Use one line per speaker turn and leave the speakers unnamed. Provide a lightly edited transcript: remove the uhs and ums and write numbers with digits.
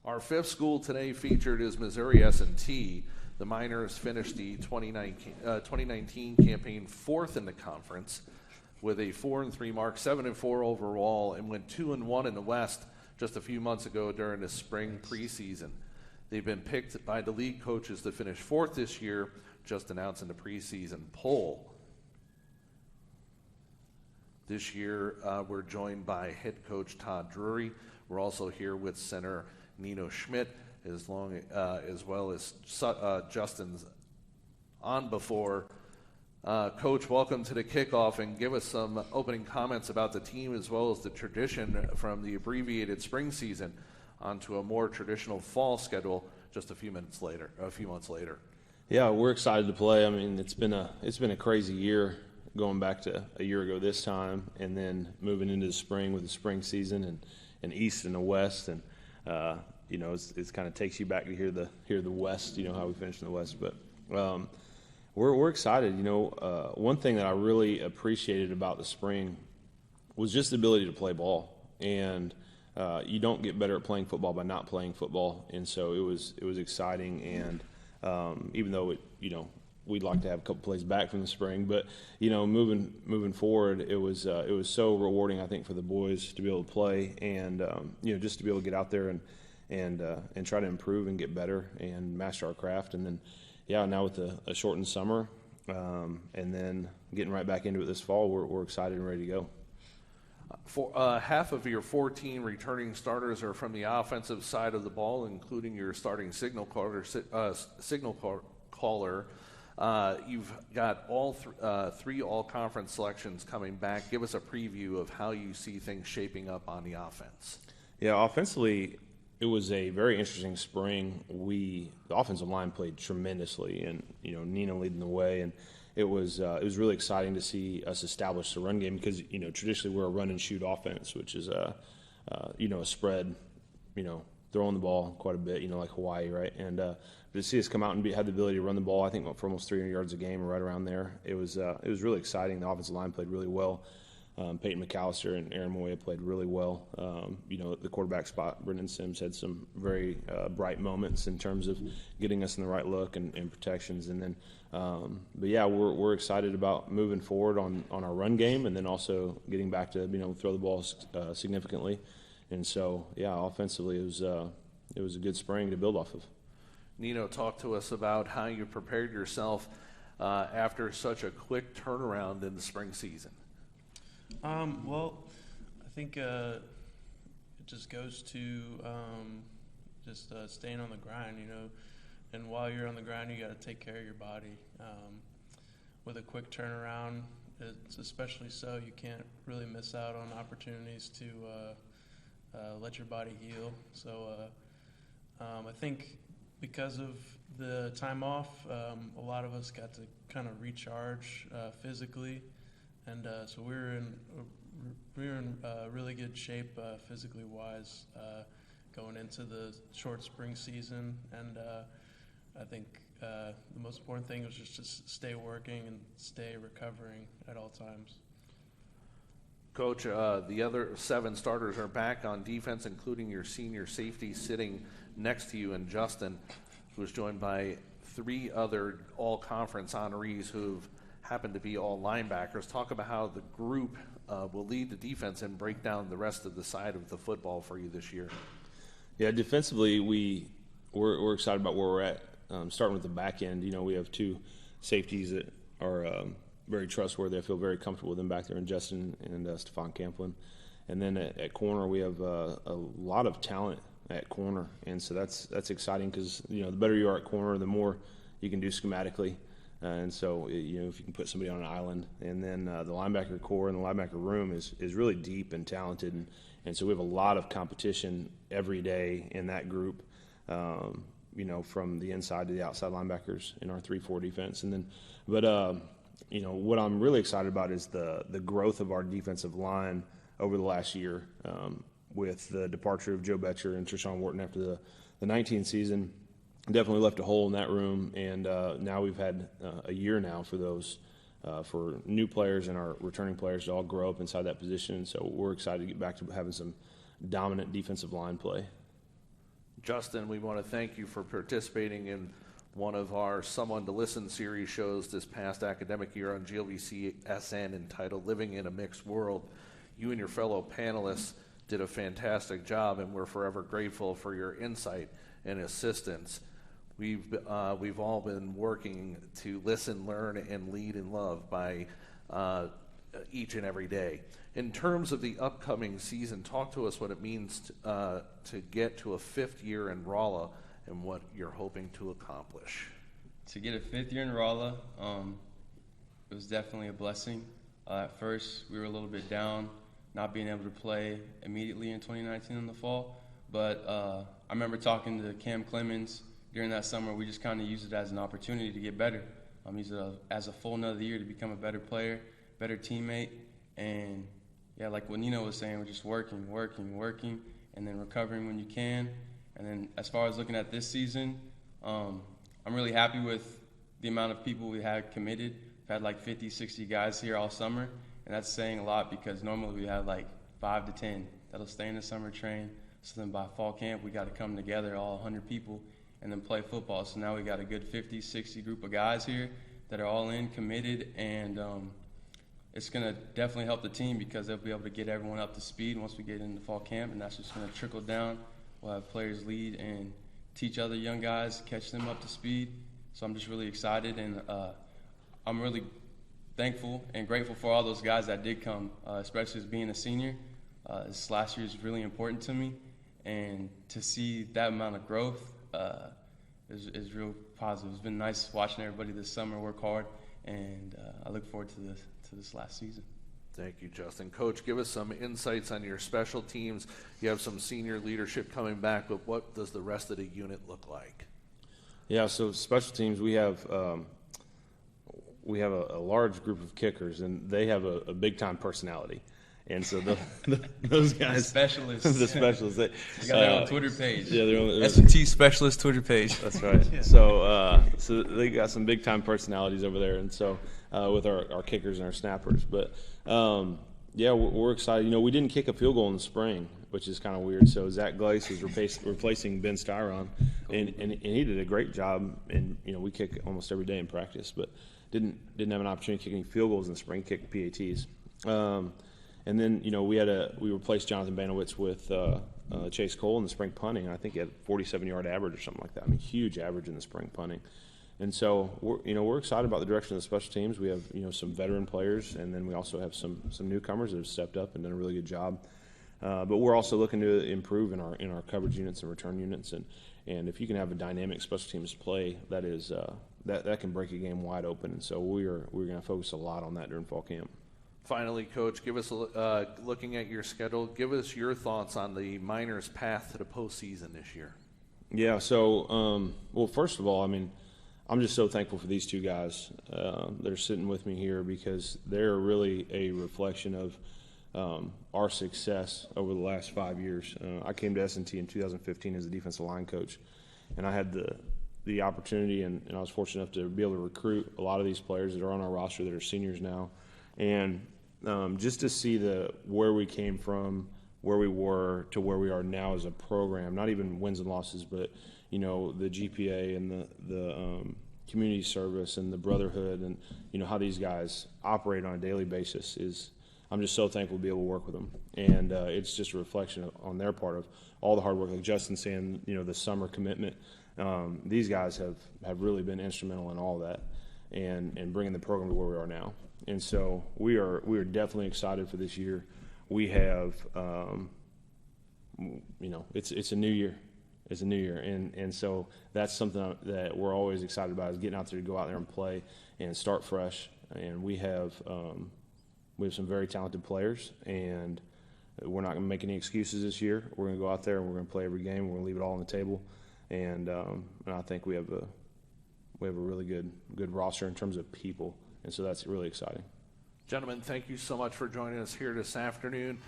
Our fifth school today featured is Missouri S&T. The Miners finished the 2019 campaign fourth in the conference with a 4-3 mark, 7-4 overall, and went 2-1 in the West just a few months ago during the spring preseason. They've been picked by the league coaches to finish fourth this year, just announced in the preseason poll. This year, we're joined by head coach Todd Drury. We're also here with center Nino Schmitt, as well as Justin Onwugbufor. Coach, welcome to the kickoff, and give us some opening comments about the team as well as the tradition from the abbreviated spring season onto a more traditional fall schedule just a few months later.
Yeah, we're excited to play. I mean, it's been a crazy year going back to a year ago this time, and then moving into the spring with the spring season and East and the West, and it's kind of takes you back to hear the West, how we finished in the West. But we're excited. One thing that I really appreciated about the spring was just the ability to play ball, and you don't get better at playing football by not playing football, and so it was exciting. And even though we'd like to have a couple plays back from the spring, but moving forward, it was so rewarding, I think, for the boys to be able to play and just to be able to get out there and try to improve and get better and master our craft. And then now with a shortened summer and then getting right back into it this fall, we're excited and ready to go.
For half of your 14 returning starters are from the offensive side of the ball, including your starting signal caller. You've got all three all-conference selections coming back. Give us a preview of how you see things shaping up on the offense.
Yeah, offensively, it was a very interesting spring. The offensive line played tremendously, and Nino leading the way, and it was really exciting to see us establish the run game because traditionally we're a run and shoot offense, which is a spread, throwing the ball quite a bit, like Hawaii, right? And to see us come out and have the ability to run the ball, I think for almost 300 yards a game or right around there, it was really exciting. The offensive line played really well. Peyton McAllister and Aaron Moya played really well. The quarterback spot, Brendan Sims had some very bright moments in terms of getting us in the right look and protections. And then, we're excited about moving forward on our run game, and then also getting back to being able to throw the ball significantly. And so, offensively, it was a good spring to build off of.
Nino, talk to us about how you prepared yourself after such a quick turnaround in the spring season.
Well, I think it just goes to staying on the grind, and while you're on the grind, you got to take care of your body. With a quick turnaround, it's especially so. You can't really miss out on opportunities to let your body heal. So I think because of the time off, a lot of us got to kind of recharge physically. And so we were in really good shape physically wise going into the short spring season. And I think the most important thing was just to stay working and stay recovering at all times.
Coach, the other 7 starters are back on defense, including your senior safety sitting next to you, and Justin, who is joined by 3 other all-conference honorees who've happen to be all linebackers. Talk about how the group will lead the defense and break down the rest of the side of the football for you this year.
Yeah, defensively, we're excited about where we're at. Starting with the back end, we have 2 safeties that are very trustworthy. I feel very comfortable with them back there, in Justin and Stephon Camplin. And then at corner, we have a lot of talent at corner, and so that's exciting because the better you are at corner, the more you can do schematically. And so, if you can put somebody on an island, and then the linebacker core and the linebacker room is really deep and talented, and so we have a lot of competition every day in that group, from the inside to the outside linebackers in our 3-4 defense. And then, but what I'm really excited about is the growth of our defensive line over the last year, with the departure of Joe Betcher and Treshawn Wharton after the 19 season. Definitely left a hole in that room, and now we've had a year now for those for new players and our returning players to all grow up inside that position. So we're excited to get back to having some dominant defensive line play.
Justin, we want to thank you for participating in one of our Someone to Listen series shows this past academic year on GLVC SN entitled Living in a Mixed World. You and your fellow panelists did a fantastic job, and we're forever grateful for your insight and assistance. We've all been working to listen, learn, and lead in love by each and every day. In terms of the upcoming season, talk to us what it means to get to a fifth year in Rolla and what you're hoping to accomplish.
To get a fifth year in Rolla, it was definitely a blessing. At first, we were a little bit down, not being able to play immediately in 2019 in the fall. But I remember talking to Cam Clemens during that summer. We just kind of used it as an opportunity to get better. Used it as a full another year to become a better player, better teammate. And, yeah, like what Nino was saying, we're just working, and then recovering when you can. And then as far as looking at this season, I'm really happy with the amount of people we had committed. We've had like 50, 60 guys here all summer, and that's saying a lot because normally we have like 5 to 10 that'll stay in the summer train. So then by fall camp, we got to come together, all 100 people, and then play football. So now we got a good 50, 60 group of guys here that are all in, committed, and it's going to definitely help the team because they'll be able to get everyone up to speed once we get into fall camp, and that's just going to trickle down. We'll have players lead and teach other young guys, catch them up to speed. So I'm just really excited, and I'm really thankful and grateful for all those guys that did come, especially as being a senior. This last year is really important to me, and to see that amount of growth is real positive. It's been nice watching everybody this summer work hard, and I look forward to this last season.
Thank you, Justin. Coach, give us some insights on your special teams. You have some senior leadership coming back, but what does the rest of the unit look like?
Yeah, so special teams, we have a large group of kickers, and they have a big-time personality. And so those guys,
specialists,
the specialists, they
got their own Twitter page.
Yeah, their own
S&T specialist Twitter page.
That's right. Yeah. So they got some big time personalities over there, and so with our kickers and our snappers. But yeah, we're excited. You know, we didn't kick a field goal in the spring, which is kind of weird. So Zach Gleiss is replacing Ben Styron, and he did a great job. And you know, we kick almost every day in practice, but didn't have an opportunity kicking field goals in the spring. Kicked PATs. And then, you know, we replaced Jonathan Banowitz with Chase Cole in the spring punting. And I think he had a 47-yard average or something like that. I mean, huge average in the spring punting. And so, we're excited about the direction of the special teams. We have, you know, some veteran players, and then we also have some newcomers that have stepped up and done a really good job. But we're also looking to improve in our coverage units and return units. And if you can have a dynamic special teams play, that is that can break a game wide open. And so we're going to focus a lot on that during fall camp.
Finally, Coach, give us looking at your schedule, give us your thoughts on the Miners' path to the postseason this year.
Yeah, so, well, first of all, I mean, I'm just so thankful for these two guys that are sitting with me here because they're really a reflection of our success over the last 5 years. I came to S&T in 2015 as a defensive line coach, and I had the opportunity and I was fortunate enough to be able to recruit a lot of these players that are on our roster that are seniors now. And just to see where we came from, where we were to where we are now as a program, not even wins and losses, but, you know, the GPA and the community service and the brotherhood and, you know, how these guys operate on a daily basis I'm just so thankful to be able to work with them. And it's just a reflection on their part of all the hard work, like Justin saying, you know, the summer commitment. These guys have really been instrumental in all that and bringing the program to where we are now. And so we are definitely excited for this year. We have, you know, it's a new year. It's a new year. And so that's something that we're always excited about is getting out there to go out there and play and start fresh. And we have some very talented players, and we're not going to make any excuses this year. We're going to go out there and we're going to play every game. We're going to leave it all on the table. And I think we have a really good roster in terms of people. And so that's really exciting.
Gentlemen, thank you so much for joining us here this afternoon.